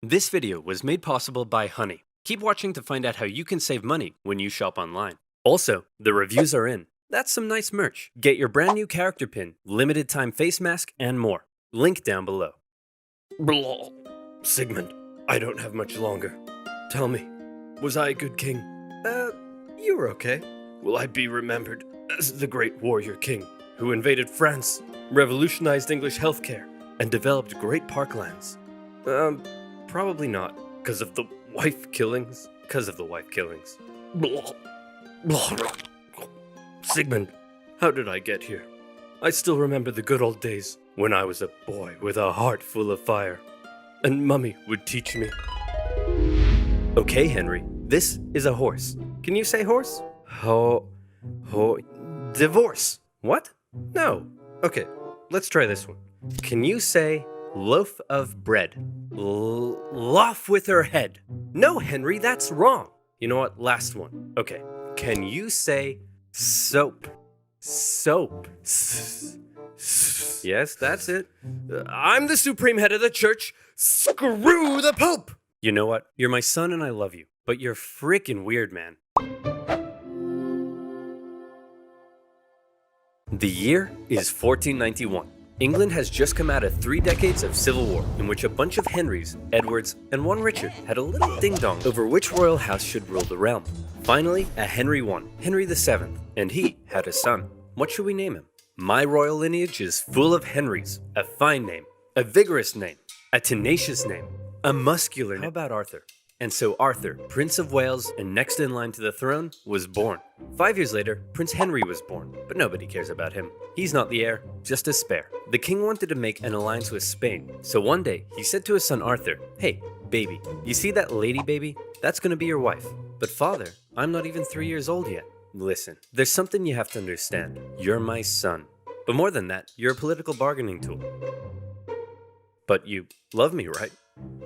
This video was made possible by Honey. Keep watching to find out how you can save money when you shop online. Also, the reviews are in. That's some nice merch. Get your brand new character pin, limited time face mask, and more. Link down below. Blah. Sigmund, I don't have much longer. Tell me, was I a good king? You were okay. Will I be remembered as the great warrior king who invaded France, revolutionized English healthcare, and developed great parklands? Probably not, because of the wife killings. Blah. Blah. Sigmund, how did I get here? I still remember the good old days when I was a boy with a heart full of fire, and Mummy would teach me. Okay, Henry, this is a horse. Can you say horse? Divorce. What? No. Okay, let's try this one. Can you say loaf of bread? Loaf with her head. No, Henry, that's wrong. You know what? Last one. Okay. Can you say soap? Soap. Yes, that's it. I'm the supreme head of the church. Screw the Pope! You know what? You're my son and I love you, but you're freaking weird, man. The year is 1491. England has just come out of 3 decades of civil war in which a bunch of Henrys, Edwards, and one Richard had a little ding-dong over which royal house should rule the realm. Finally, a Henry won, Henry VII, and he had a son. What should we name him? My royal lineage is full of Henrys. A fine name, a vigorous name, a tenacious name, a muscular name. How about Arthur? And so Arthur, Prince of Wales and next in line to the throne, was born. 5 years later, Prince Henry was born, but nobody cares about him. He's not the heir, just a spare. The king wanted to make an alliance with Spain, so one day he said to his son Arthur, "Hey, baby, you see that lady baby? That's gonna be your wife." "But father, I'm not even 3 years old yet." "Listen, there's something you have to understand. You're my son. But more than that, you're a political bargaining tool." "But you love me, right?"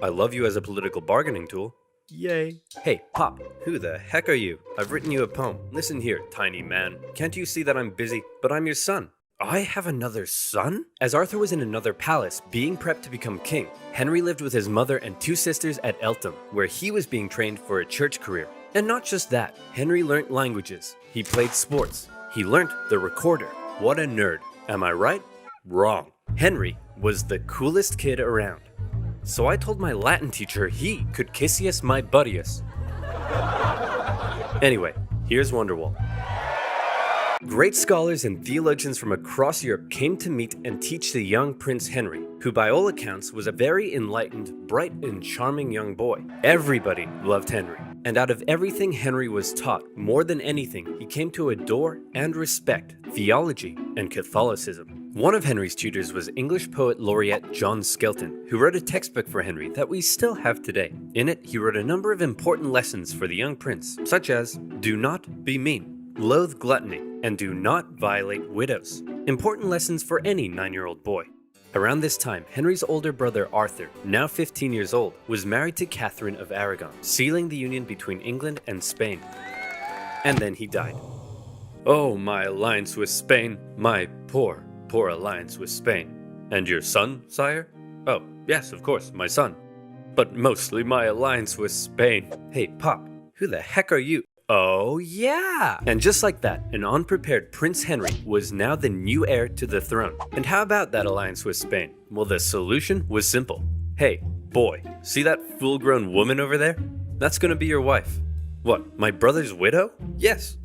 "I love you as a political bargaining tool." Yay. "Hey, Pop, who the heck are you? I've written you a poem. Listen here, tiny man. Can't you see that I'm busy? But I'm your son." "I have another son?" As Arthur was in another palace, being prepped to become king, Henry lived with his mother and 2 sisters at Eltham, where he was being trained for a church career. And not just that, Henry learnt languages. He played sports. He learnt the recorder. What a nerd. Am I right? Wrong. Henry was the coolest kid around. So I told my Latin teacher he could kissius my buddius. Anyway, here's Wonderwall. Great scholars and theologians from across Europe came to meet and teach the young Prince Henry, who by all accounts was a very enlightened, bright, and charming young boy. Everybody loved Henry, and out of everything Henry was taught, more than anything, he came to adore and respect theology and Catholicism. One of Henry's tutors was English poet laureate John Skelton, who wrote a textbook for Henry that we still have today. In it, he wrote a number of important lessons for the young prince, such as, do not be mean, loathe gluttony, and do not violate widows. Important lessons for any 9-year-old boy. Around this time, Henry's older brother Arthur, now 15 years old, was married to Catherine of Aragon, sealing the union between England and Spain. And then he died. Oh, my alliance with Spain, my poor alliance with Spain. And your son, sire? Oh, yes, of course, my son. But mostly my alliance with Spain. Hey, Pop, who the heck are you? Oh, yeah! And just like that, an unprepared Prince Henry was now the new heir to the throne. And how about that alliance with Spain? Well, the solution was simple. Hey, boy, see that full-grown woman over there? That's gonna be your wife. What, my brother's widow? Yes.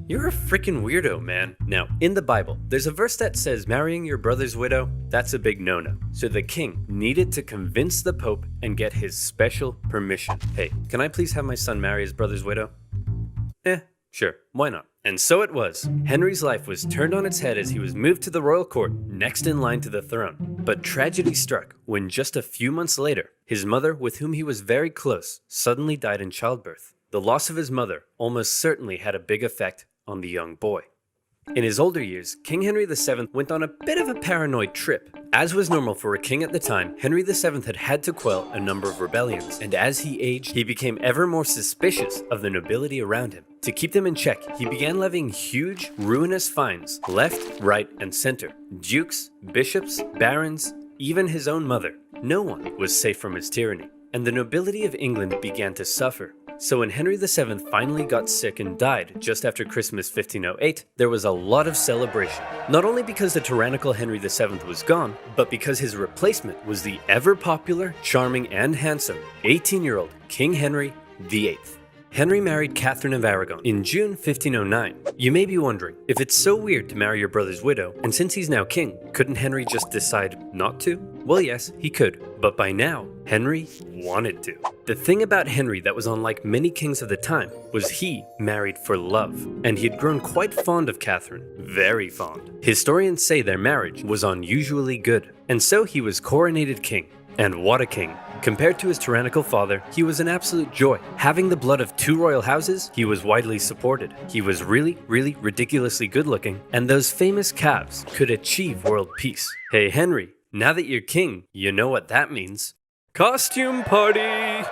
You're a freaking weirdo, man. Now, in the Bible, there's a verse that says marrying your brother's widow, that's a big no-no. So the king needed to convince the Pope and get his special permission. Hey, can I please have my son marry his brother's widow? Sure, why not? And so it was. Henry's life was turned on its head as he was moved to the royal court, next in line to the throne. But tragedy struck when just a few months later, his mother, with whom he was very close, suddenly died in childbirth. The loss of his mother almost certainly had a big effect on the young boy. In his older years, King Henry VII went on a bit of a paranoid trip. As was normal for a king at the time, Henry VII had to quell a number of rebellions, and as he aged, he became ever more suspicious of the nobility around him. To keep them in check, he began levying huge, ruinous fines, left, right, and center. Dukes, bishops, barons, even his own mother. No one was safe from his tyranny. and the nobility of England began to suffer. So when Henry VII finally got sick and died just after Christmas 1508, there was a lot of celebration. Not only because the tyrannical Henry VII was gone, but because his replacement was the ever-popular, charming, and handsome 18-year-old King Henry VIII. Henry married Catherine of Aragon in June 1509. You may be wondering, if it's so weird to marry your brother's widow, and since he's now king, couldn't Henry just decide not to? Well, yes, he could, but by now, Henry wanted to. The thing about Henry that was unlike many kings of the time was he married for love, and he had grown quite fond of Catherine, very fond. Historians say their marriage was unusually good, and so he was coronated king. And what a king. Compared to his tyrannical father, he was an absolute joy. Having the blood of two royal houses, he was widely supported. He was really ridiculously good looking, and those famous calves could achieve world peace. Hey Henry, now that you're king, you know what that means. Costume party!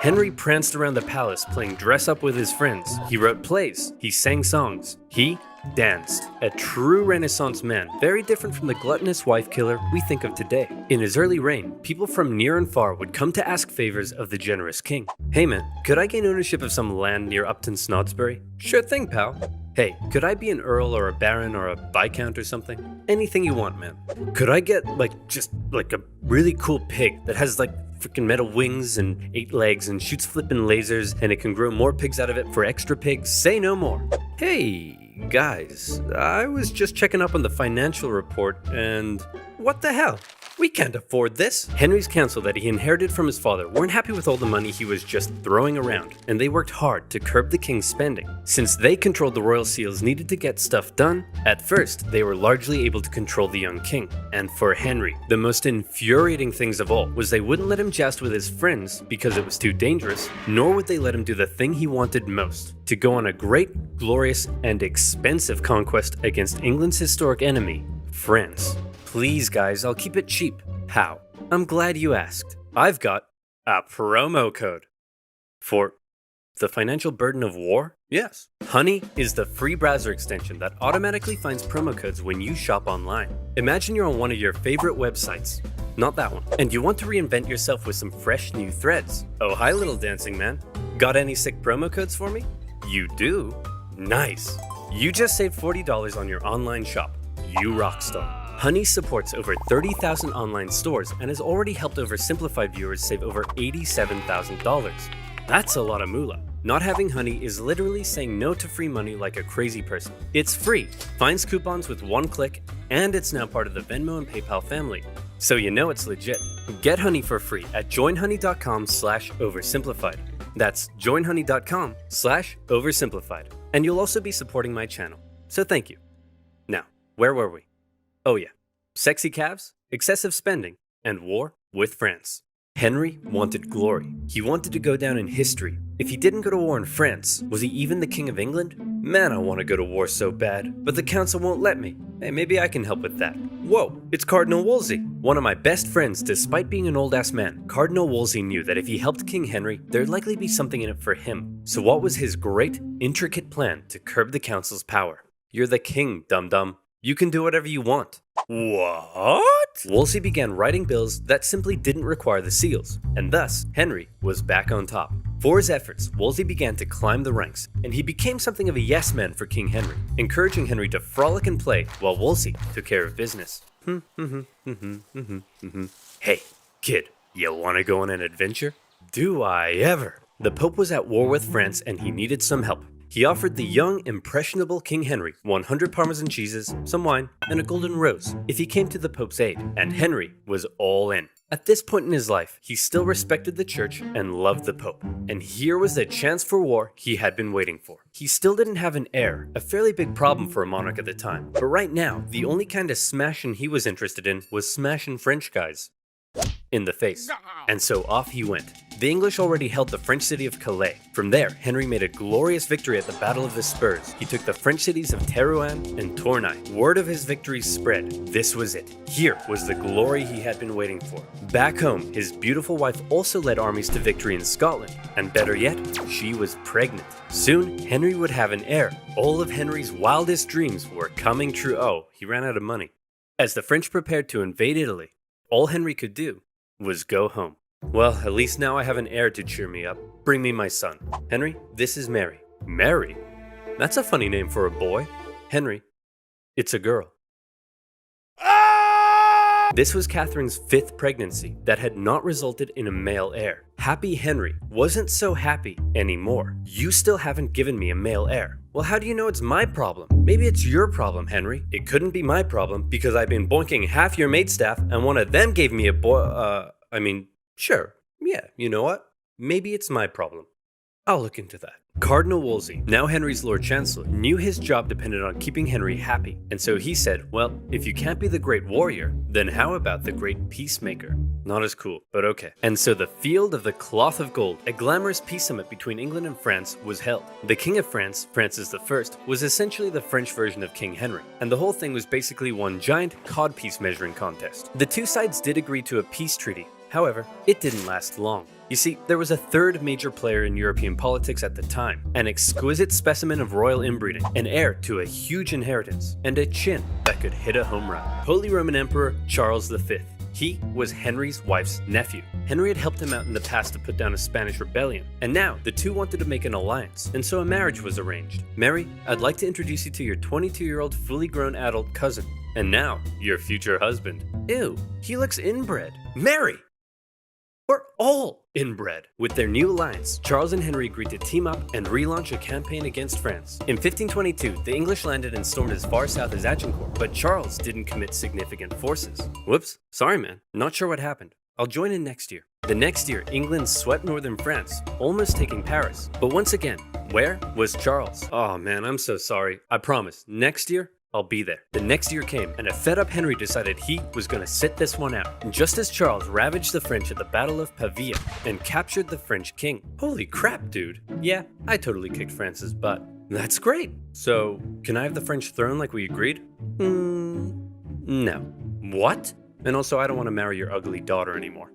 Henry pranced around the palace playing dress up with his friends. He wrote plays, he sang songs, he danced. A true Renaissance man, very different from the gluttonous wife killer we think of today. In his early reign, people from near and far would come to ask favors of the generous king. Hey man, could I gain ownership of some land near Upton Snodsbury? Sure thing, pal. Hey, could I be an earl or a baron or a viscount or something? Anything you want, man. Could I get just a really cool pig that has freaking metal wings and 8 legs and shoots flippin' lasers and it can grow more pigs out of it for extra pigs? Say no more. Hey, guys, I was just checking up on the financial report and what the hell? We can't afford this. Henry's council that he inherited from his father weren't happy with all the money he was just throwing around, and they worked hard to curb the king's spending. Since they controlled the royal seals needed to get stuff done, at first they were largely able to control the young king. And for Henry, the most infuriating things of all was they wouldn't let him joust with his friends because it was too dangerous, nor would they let him do the thing he wanted most, to go on a great, glorious, and expensive conquest against England's historic enemy, France. Please guys, I'll keep it cheap. How? I'm glad you asked. I've got a promo code. For the financial burden of war? Yes. Honey is the free browser extension that automatically finds promo codes when you shop online. Imagine you're on one of your favorite websites. Not that one. And you want to reinvent yourself with some fresh new threads. Oh, hi little dancing man. Got any sick promo codes for me? You do? Nice. You just saved $40 on your online shop. You rockstar. Honey supports over 30,000 online stores and has already helped Oversimplified viewers save over $87,000. That's a lot of moolah. Not having Honey is literally saying no to free money like a crazy person. It's free, finds coupons with one click, and it's now part of the Venmo and PayPal family. So you know it's legit. Get Honey for free at joinhoney.com/oversimplified. That's joinhoney.com/oversimplified. And you'll also be supporting my channel. So thank you. Now, where were we? Oh yeah, sexy calves, excessive spending, and war with France. Henry wanted glory. He wanted to go down in history. If he didn't go to war in France, was he even the King of England? Man, I want to go to war so bad, but the council won't let me. Hey, maybe I can help with that. Whoa, it's Cardinal Wolsey, one of my best friends. Despite being an old-ass man, Cardinal Wolsey knew that if he helped King Henry, there'd likely be something in it for him. So what was his great, intricate plan to curb the council's power? You're the king, dum-dum. You can do whatever you want. What? Wolsey began writing bills that simply didn't require the seals, and thus Henry was back on top. For his efforts, Wolsey began to climb the ranks, and he became something of a yes man for King Henry, encouraging Henry to frolic and play while Wolsey took care of business. Hey, kid, you wanna go on an adventure? Do I ever? The Pope was at war with France and he needed some help. He offered the young, impressionable King Henry 100 Parmesan cheeses, some wine, and a golden rose if he came to the Pope's aid, and Henry was all in. At this point in his life, he still respected the church and loved the Pope, and here was the chance for war he had been waiting for. He still didn't have an heir, a fairly big problem for a monarch at the time, but right now, the only kind of smashing he was interested in was smashing French guys in the face. And so off he went. The English already held the French city of Calais. From there, Henry made a glorious victory at the Battle of the Spurs. He took the French cities of Terouanne and Tournai. Word of his victories spread. This was it. Here was the glory he had been waiting for. Back home, his beautiful wife also led armies to victory in Scotland. And better yet, she was pregnant. Soon, Henry would have an heir. All of Henry's wildest dreams were coming true. Oh, he ran out of money. As the French prepared to invade Italy, all Henry could do was go home. Well, at least now I have an heir to cheer me up. Bring me my son. Henry, this is Mary. Mary? That's a funny name for a boy. Henry, it's a girl. This was Catherine's 5th pregnancy that had not resulted in a male heir. Happy Henry wasn't so happy anymore. You still haven't given me a male heir. Well, how do you know it's my problem? Maybe it's your problem, Henry. It couldn't be my problem because I've been boinking half your maidstaff and one of them gave me a boy. Sure. Yeah, you know what? Maybe it's my problem. I'll look into that. Cardinal Wolsey, now Henry's Lord Chancellor, knew his job depended on keeping Henry happy, and so he said, well, if you can't be the great warrior, then how about the great peacemaker? Not as cool, but okay. And so the Field of the Cloth of Gold, a glamorous peace summit between England and France, was held. The King of France, Francis I, was essentially the French version of King Henry, and the whole thing was basically one giant codpiece measuring contest. The two sides did agree to a peace treaty. However, it didn't last long. You see, there was a third major player in European politics at the time, an exquisite specimen of royal inbreeding, an heir to a huge inheritance, and a chin that could hit a home run. Holy Roman Emperor Charles V. He was Henry's wife's nephew. Henry had helped him out in the past to put down a Spanish rebellion, and now the two wanted to make an alliance, and so a marriage was arranged. Mary, I'd like to introduce you to your 22-year-old fully grown adult cousin, and now your future husband. Ew, he looks inbred. Mary! We're all inbred. With their new alliance, Charles and Henry agreed to team up and relaunch a campaign against France. In 1522, the English landed and stormed as far south as Agincourt, but Charles didn't commit significant forces. Whoops, sorry man, not sure what happened. I'll join in next year. The next year, England swept northern France, almost taking Paris. But once again, where was Charles? Oh man, I'm so sorry. I promise, next year, I'll be there. The next year came, and a fed-up Henry decided he was gonna sit this one out. And just as Charles ravaged the French at the Battle of Pavia and captured the French king. Holy crap, dude. Yeah, I totally kicked France's butt. That's great. So, can I have the French throne like we agreed? No. What? And also, I don't want to marry your ugly daughter anymore.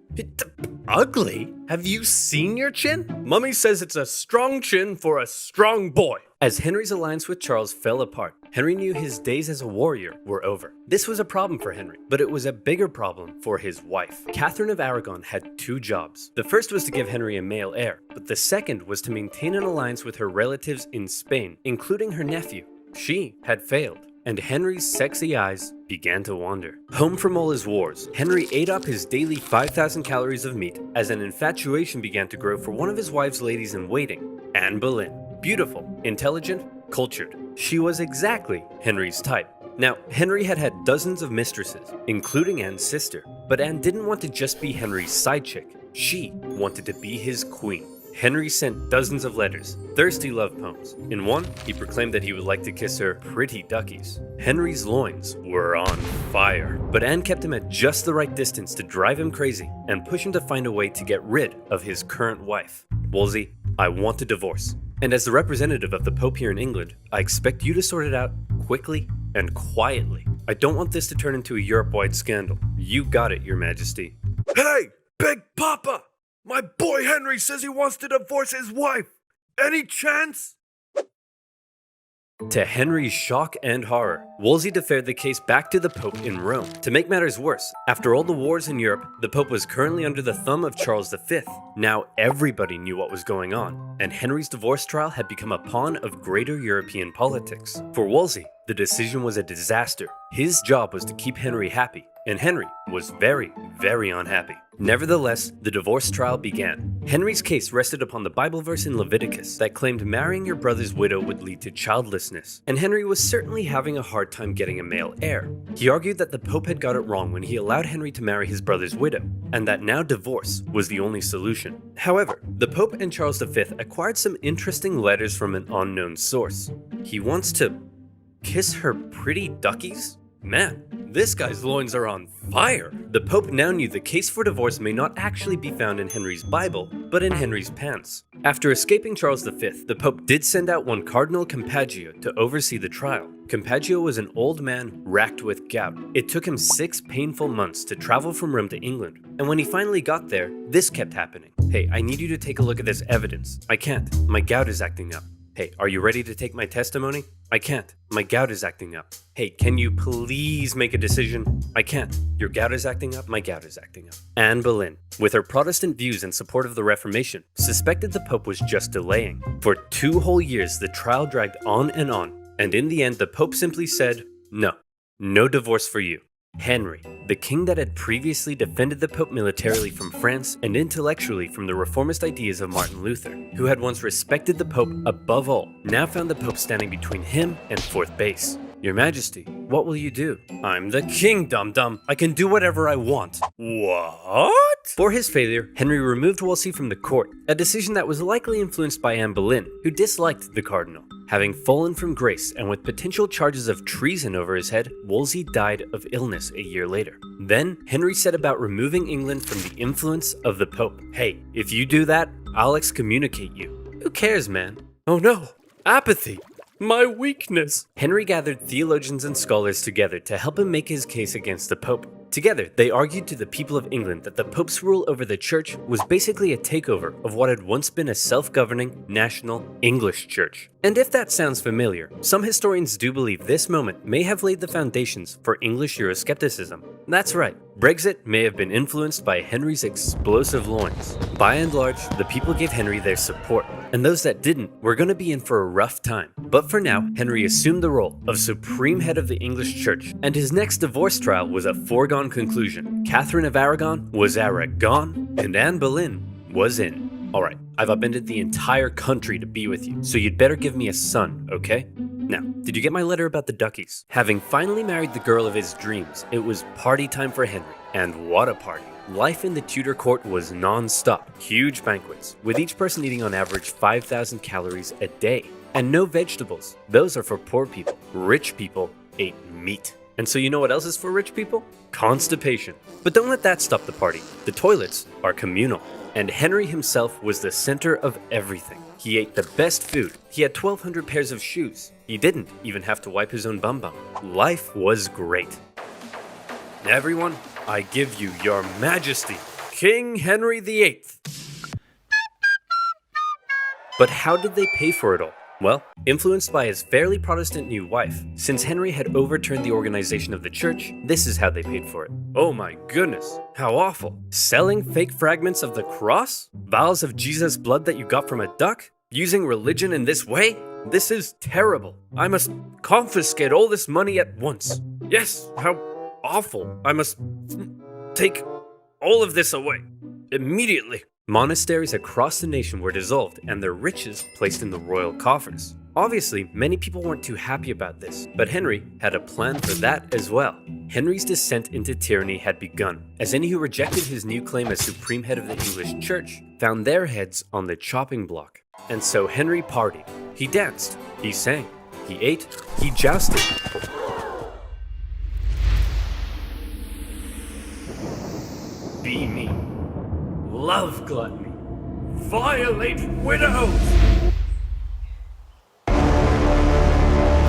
Ugly? Have you seen your chin? Mummy says it's a strong chin for a strong boy. As Henry's alliance with Charles fell apart, Henry knew his days as a warrior were over. This was a problem for Henry, but it was a bigger problem for his wife. Catherine of Aragon had 2 jobs. The first was to give Henry a male heir, but the second was to maintain an alliance with her relatives in Spain, including her nephew. She had failed, and Henry's sexy eyes began to wander. Home from all his wars, Henry ate up his daily 5,000 calories of meat as an infatuation began to grow for one of his wife's ladies-in-waiting, Anne Boleyn. Beautiful, intelligent, cultured. She was exactly Henry's type. Now, Henry had had dozens of mistresses, including Anne's sister, but Anne didn't want to just be Henry's side chick. She wanted to be his queen. Henry sent dozens of letters, thirsty love poems. In one, he proclaimed that he would like to kiss her pretty duckies. Henry's loins were on fire, but Anne kept him at just the right distance to drive him crazy and push him to find a way to get rid of his current wife. Wolsey, I want a divorce. And as the representative of the Pope here in England, I expect you to sort it out quickly and quietly. I don't want this to turn into a Europe-wide scandal. You got it, Your Majesty. Hey, Big Papa! My boy Henry says he wants to divorce his wife. Any chance? To Henry's shock and horror, Wolsey deferred the case back to the Pope in Rome. To make matters worse, after all the wars in Europe, the Pope was currently under the thumb of Charles V. Now everybody knew what was going on, and Henry's divorce trial had become a pawn of greater European politics. For Wolsey, the decision was a disaster. His job was to keep Henry happy, and Henry was very, very unhappy. Nevertheless, the divorce trial began. Henry's case rested upon the Bible verse in Leviticus that claimed marrying your brother's widow would lead to childlessness, and Henry was certainly having a hard time getting a male heir. He argued that the Pope had got it wrong when he allowed Henry to marry his brother's widow, and that now divorce was the only solution. However, the Pope and Charles V acquired some interesting letters from an unknown source. He wants to kiss her pretty duckies? Man, this guy's loins are on fire. The Pope now knew the case for divorce may not actually be found in Henry's Bible, but in Henry's pants. After escaping Charles V, the Pope did send out one Cardinal Campeggio to oversee the trial. Campeggio was an old man racked with gout. It took him 6 painful months to travel from Rome to England, and when he finally got there, this kept happening. Hey, I need you to take a look at this evidence. I can't. My gout is acting up. Hey, are you ready to take my testimony? I can't. My gout is acting up. Hey, can you please make a decision? I can't. Your gout is acting up, my gout is acting up. Anne Boleyn, with her Protestant views in support of the Reformation, suspected the Pope was just delaying. For 2 whole years, the trial dragged on, and in the end, the Pope simply said, no divorce for you. Henry, the king that had previously defended the Pope militarily from France and intellectually from the reformist ideas of Martin Luther, who had once respected the Pope above all, now found the Pope standing between him and fourth base. Your Majesty, what will you do? I'm the king, dum-dum. I can do whatever I want. What? For his failure, Henry removed Wolsey from the court, a decision that was likely influenced by Anne Boleyn, who disliked the cardinal. Having fallen from grace and with potential charges of treason over his head, Wolsey died of illness a year later. Then, Henry set about removing England from the influence of the Pope. Hey, if you do that, I'll excommunicate you. Who cares, man? Oh no! Apathy! My weakness! Henry gathered theologians and scholars together to help him make his case against the Pope. Together, they argued to the people of England that the Pope's rule over the church was basically a takeover of what had once been a self-governing, national English church. And if that sounds familiar, some historians do believe this moment may have laid the foundations for English Euroscepticism. That's right, Brexit may have been influenced by Henry's explosive loins. By and large, the people gave Henry their support, and those that didn't were going to be in for a rough time. But for now, Henry assumed the role of supreme head of the English church, and his next divorce trial was a foregone conclusion. Catherine of Aragon was Aragon, and Anne Boleyn was in. Alright, I've upended the entire country to be with you, so you'd better give me a son, okay? Now, did you get my letter about the duckies? Having finally married the girl of his dreams, it was party time for Henry. And what a party. Life in the Tudor court was non-stop. Huge banquets, with each person eating on average 5,000 calories a day. And no vegetables. Those are for poor people. Rich people ate meat. And so you know what else is for rich people? Constipation. But don't let that stop the party. The toilets are communal. And Henry himself was the center of everything. He ate the best food. He had 1,200 pairs of shoes. He didn't even have to wipe his own bum-bum. Life was great. Everyone, I give you your majesty, King Henry VIII. But how did they pay for it all? Well, influenced by his fairly Protestant new wife, since Henry had overturned the organization of the church, this is how they paid for it. Oh my goodness, how awful. Selling fake fragments of the cross? Vials of Jesus' blood that you got from a duck? Using religion in this way? This is terrible. I must confiscate all this money at once. Yes, how awful. I must take all of this away immediately. Monasteries across the nation were dissolved and their riches placed in the royal coffers. Obviously, many people weren't too happy about this, but Henry had a plan for that as well. Henry's descent into tyranny had begun, as any who rejected his new claim as supreme head of the English church found their heads on the chopping block. And so Henry partied. He danced, he sang, he ate, he jousted. Be me. Love gluttony. Violate widows!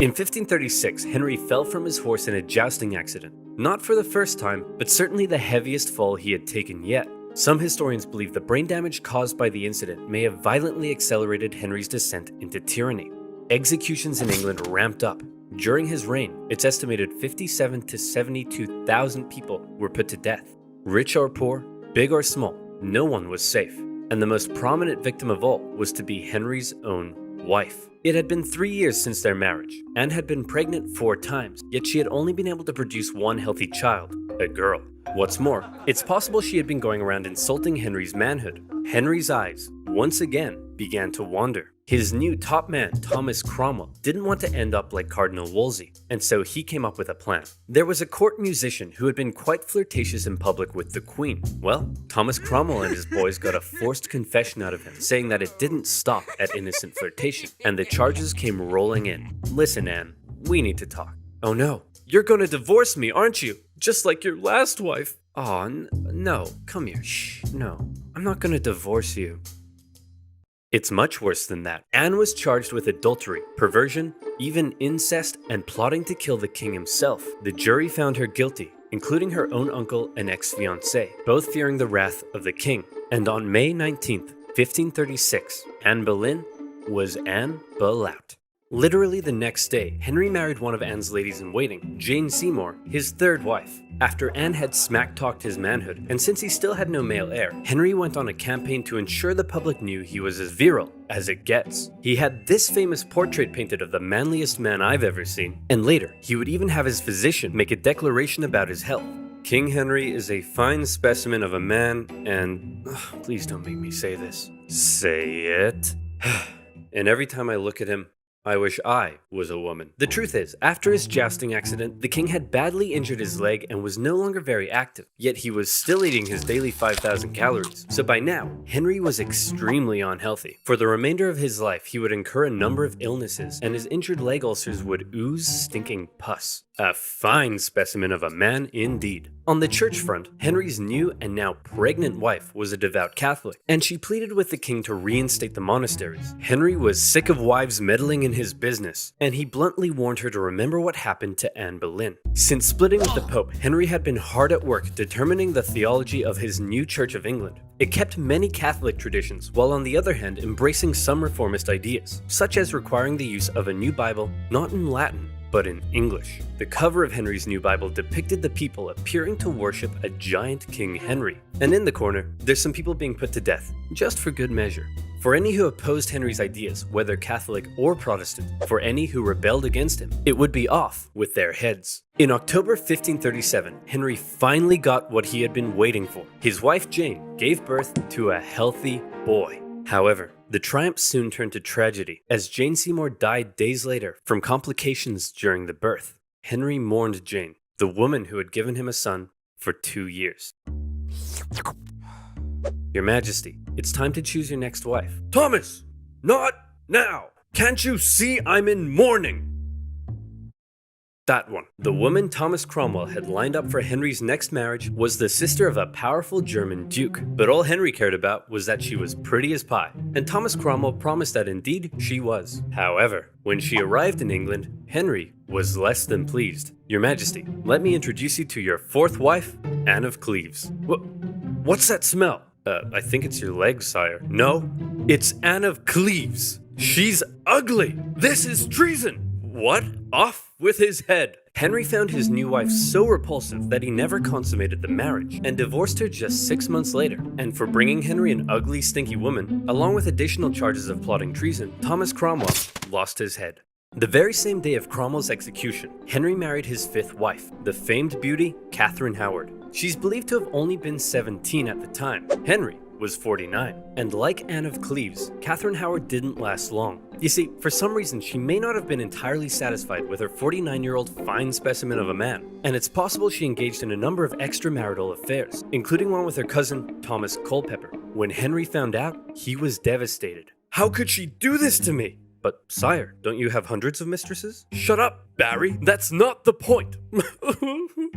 In 1536, Henry fell from his horse in a jousting accident. Not for the first time, but certainly the heaviest fall he had taken yet. Some historians believe the brain damage caused by the incident may have violently accelerated Henry's descent into tyranny. Executions in England ramped up. During his reign, it's estimated 57,000 to 72,000 people were put to death. Rich or poor, big or small, no one was safe, and the most prominent victim of all was to be Henry's own wife. It had been 3 years since their marriage. Anne had been pregnant 4 times, yet she had only been able to produce one healthy child, a girl. What's more, it's possible she had been going around insulting Henry's manhood. Henry's eyes, once again, began to wander. His new top man, Thomas Cromwell, didn't want to end up like Cardinal Wolsey, and so he came up with a plan. There was a court musician who had been quite flirtatious in public with the Queen. Well, Thomas Cromwell and his boys got a forced confession out of him, saying that it didn't stop at innocent flirtation, and the charges came rolling in. Listen, Anne, we need to talk. Oh no, you're gonna divorce me, aren't you? Just like your last wife. Aw, no, come here, shh, no, I'm not gonna divorce you. It's much worse than that. Anne was charged with adultery, perversion, even incest, and plotting to kill the king himself. The jury found her guilty, including her own uncle and ex-fiancé, both fearing the wrath of the king. And on May 19th, 1536, Anne Boleyn was Anne Boleyn. Literally the next day, Henry married one of Anne's ladies-in-waiting, Jane Seymour, his third wife. After Anne had smack-talked his manhood, and since he still had no male heir, Henry went on a campaign to ensure the public knew he was as virile as it gets. He had this famous portrait painted of the manliest man I've ever seen, and later, he would even have his physician make a declaration about his health. King Henry is a fine specimen of a man, and please don't make me say this. Say it. And every time I look at him, I wish I was a woman. The truth is, after his jousting accident, the king had badly injured his leg and was no longer very active, yet he was still eating his daily 5,000 calories. So by now, Henry was extremely unhealthy. For the remainder of his life, he would incur a number of illnesses, and his injured leg ulcers would ooze stinking pus. A fine specimen of a man indeed. On the church front, Henry's new and now pregnant wife was a devout Catholic, and she pleaded with the king to reinstate the monasteries. Henry was sick of wives meddling in his business, and he bluntly warned her to remember what happened to Anne Boleyn. Since splitting with the Pope, Henry had been hard at work determining the theology of his new Church of England. It kept many Catholic traditions, while on the other hand embracing some reformist ideas, such as requiring the use of a new Bible not in Latin, but in English. The cover of Henry's new Bible depicted the people appearing to worship a giant King Henry. And in the corner, there's some people being put to death, just for good measure. For any who opposed Henry's ideas, whether Catholic or Protestant, for any who rebelled against him, it would be off with their heads. In October 1537, Henry finally got what he had been waiting for. His wife Jane gave birth to a healthy boy. However, the triumph soon turned to tragedy, as Jane Seymour died days later from complications during the birth. Henry mourned Jane, the woman who had given him a son, for 2 years. Your Majesty, it's time to choose your next wife. Thomas! Not now! Can't you see I'm in mourning? That one. The woman Thomas Cromwell had lined up for Henry's next marriage was the sister of a powerful German duke. But all Henry cared about was that she was pretty as pie, and Thomas Cromwell promised that indeed she was. However, when she arrived in England, Henry was less than pleased. Your Majesty, let me introduce you to your fourth wife, Anne of Cleves. What's that smell? I think it's your legs, sire. No, it's Anne of Cleves. She's ugly. This is treason. What? Off with his head. Henry found his new wife so repulsive that he never consummated the marriage and divorced her just 6 months later. And for bringing Henry an ugly, stinky woman, along with additional charges of plotting treason, Thomas Cromwell lost his head. The very same day of Cromwell's execution, Henry married his fifth wife, the famed beauty Catherine Howard. She's believed to have only been 17 at the time. Henry was 49. And like Anne of Cleves, Catherine Howard didn't last long. You see, for some reason, she may not have been entirely satisfied with her 49-year-old fine specimen of a man, and it's possible she engaged in a number of extramarital affairs, including one with her cousin, Thomas Culpeper. When Henry found out, he was devastated. How could she do this to me? But, sire, don't you have hundreds of mistresses? Shut up, Barry. That's not the point.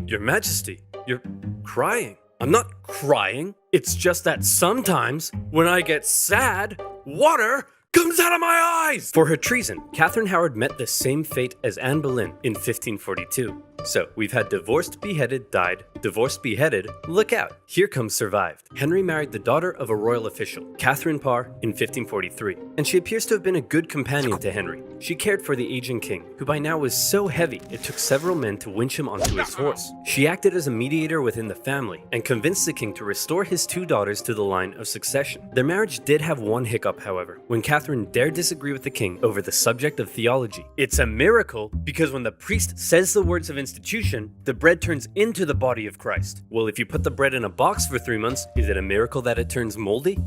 Your Majesty, you're crying. I'm not crying. It's just that sometimes, when I get sad, water comes out of my eyes! For her treason, Catherine Howard met the same fate as Anne Boleyn in 1542. So, we've had divorced, beheaded, died, divorced, beheaded, look out, here comes survived. Henry married the daughter of a royal official, Catherine Parr, in 1543, and she appears to have been a good companion to Henry. She cared for the aging king, who by now was so heavy it took several men to winch him onto his horse. She acted as a mediator within the family, and convinced the king to restore his two daughters to the line of succession. Their marriage did have one hiccup, however, when Catherine dared disagree with the king over the subject of theology. It's a miracle because when the priest says the words of institution, the bread turns into the body of Christ. Well, if you put the bread in a box for 3 months, is it a miracle that it turns moldy?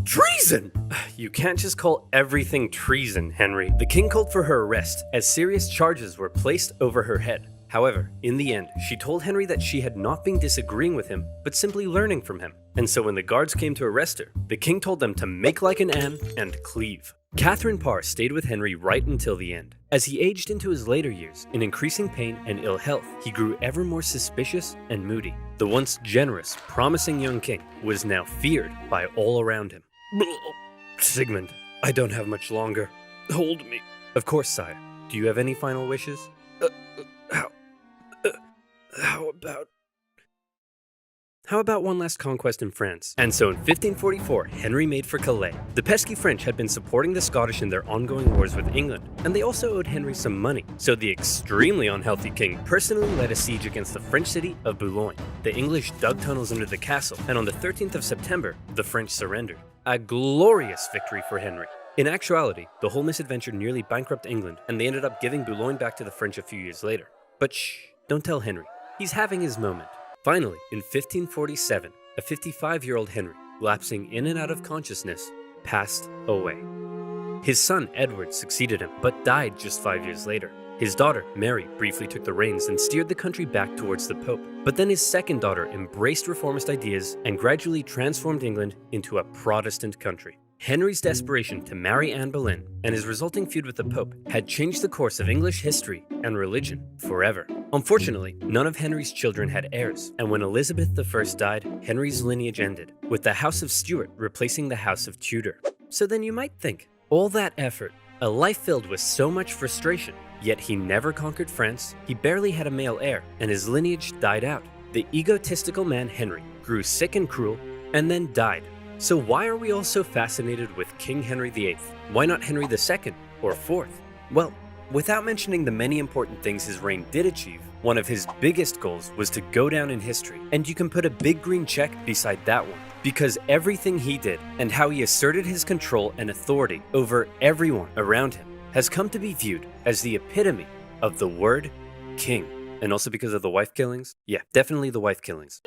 Treason! You can't just call everything treason, Henry. The king called for her arrest, as serious charges were placed over her head. However, in the end, she told Henry that she had not been disagreeing with him, but simply learning from him. And so when the guards came to arrest her, the king told them to make like an Anne and cleave. Catherine Parr stayed with Henry right until the end. As he aged into his later years, in increasing pain and ill health, he grew ever more suspicious and moody. The once generous, promising young king was now feared by all around him. Sigmund, I don't have much longer. Hold me. Of course, sire. Do you have any final wishes? How about... How about one last conquest in France? And so in 1544, Henry made for Calais. The pesky French had been supporting the Scottish in their ongoing wars with England, and they also owed Henry some money. So the extremely unhealthy king personally led a siege against the French city of Boulogne. The English dug tunnels under the castle, and on the 13th of September, the French surrendered. A glorious victory for Henry. In actuality, the whole misadventure nearly bankrupted England, and they ended up giving Boulogne back to the French a few years later. But shh, don't tell Henry. He's having his moment. Finally, in 1547, a 55-year-old Henry, lapsing in and out of consciousness, passed away. His son Edward succeeded him, but died just 5 years later. His daughter, Mary, briefly took the reins and steered the country back towards the Pope. But then his second daughter embraced reformist ideas and gradually transformed England into a Protestant country. Henry's desperation to marry Anne Boleyn and his resulting feud with the Pope had changed the course of English history and religion forever. Unfortunately, none of Henry's children had heirs, and when Elizabeth I died, Henry's lineage ended, with the House of Stuart replacing the House of Tudor. So then you might think, all that effort, a life filled with so much frustration, yet he never conquered France, he barely had a male heir, and his lineage died out. The egotistical man Henry grew sick and cruel, and then died. So why are we all so fascinated with King Henry VIII? Why not Henry II or IV? Well, without mentioning the many important things his reign did achieve, one of his biggest goals was to go down in history, and you can put a big green check beside that one, because everything he did and how he asserted his control and authority over everyone around him has come to be viewed as the epitome of the word king. And also because of the wife killings? Yeah, definitely the wife killings.